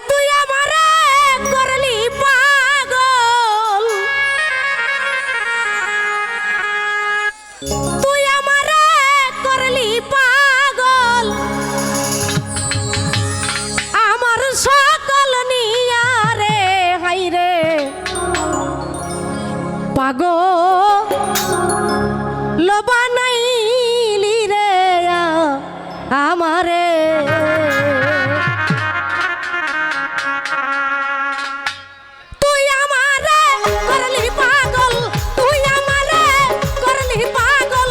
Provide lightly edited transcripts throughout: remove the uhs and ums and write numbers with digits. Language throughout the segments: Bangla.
তুই আমারে করলি পাগল, তুই আমারে করলি পাগল, আমার সকল নিয়া রে হাই রে পাগল বানাইলি রে আমারে। তুই আমারে করলি পাগল, তুই আমারে করলি পাগল,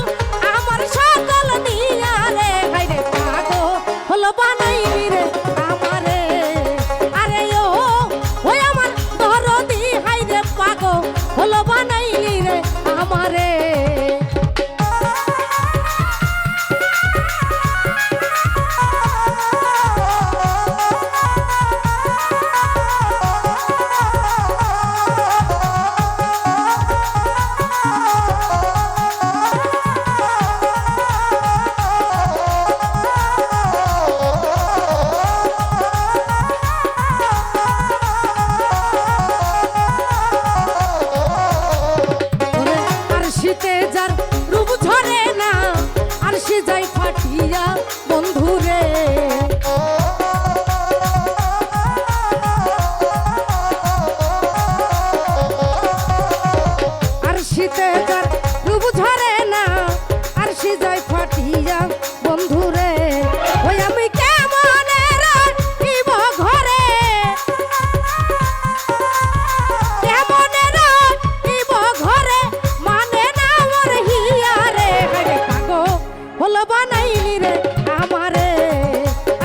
আমার সকল নিয়া রে হাই রে পাগল বানাইলি রে আমারে। আরে ও ওই আমার দরদি হাই রে পাগল বানাইলি রে আমারে। যার রূপ ঝরে না আর সে যাই ফাটিয়া বন্ধুরে। আর শীতে যার রূপ ঝরে না আর সে যাই ফাটিয়া বন্ধুরে। ওই আমি কেমন রাখিব ঘরে, কেমন রাখিব ঘরে, মানে না মোর হিয়া রে হায় পাগল বানাইলি রে আমারে।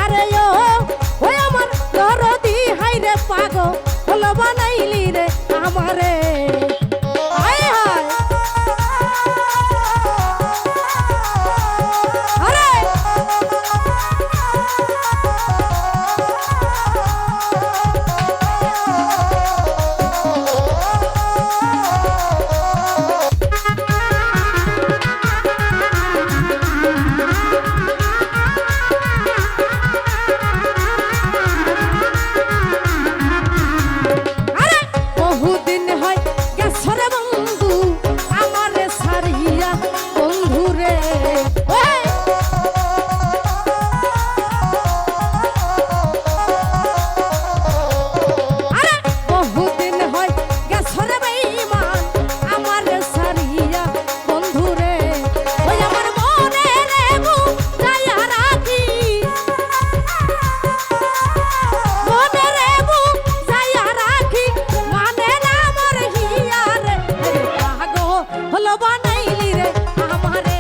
আরে ও আমার দরদি হাই রে পাগল বানাইলি রে আমারে। হায় হায় আরে বহুদিন হয় গেছরে বন্ধু আমারে সারিয়া বন্ধুরে। আরে বহুদিন হয় গেছরে বেঈমান আমারে সারিয়া বন্ধুরে। ওই আমার মনে রে বুঝাইয়া রাখি, মনে রে বুঝাইয়া রাখি, মানে না মোর হিয়া রে পাগল বানাইলি রে আমারে।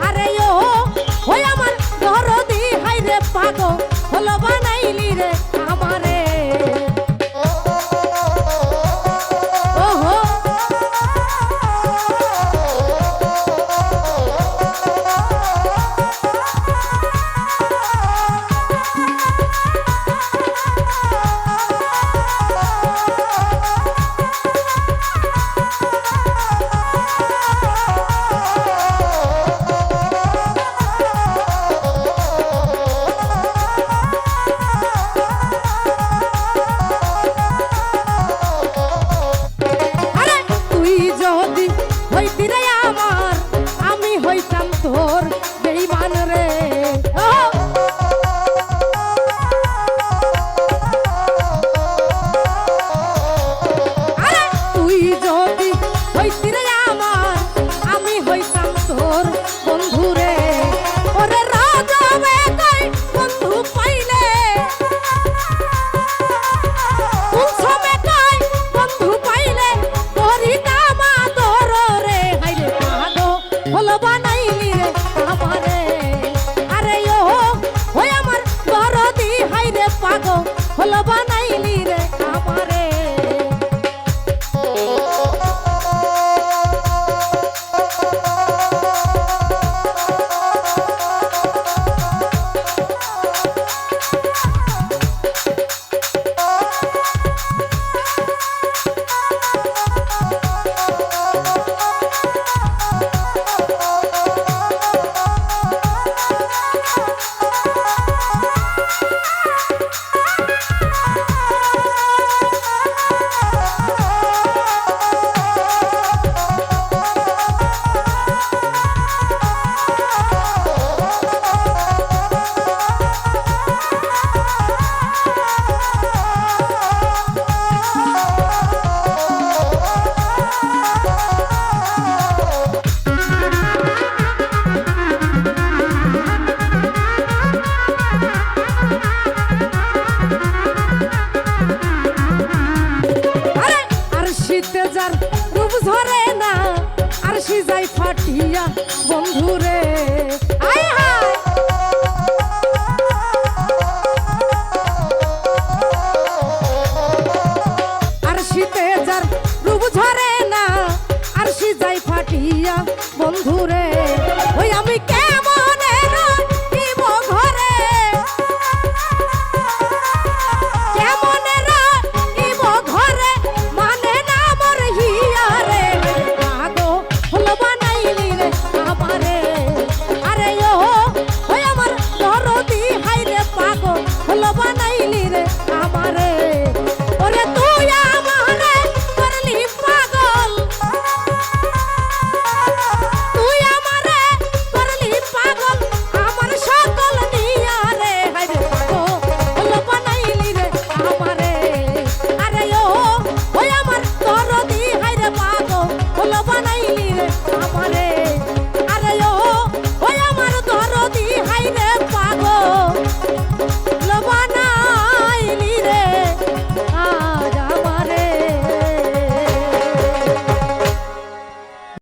আরে ওই আমার দরদি হাই রে পাগল বানাইলি রে আমারে। ওহো যায় ফাটিয়া বন্ধুরে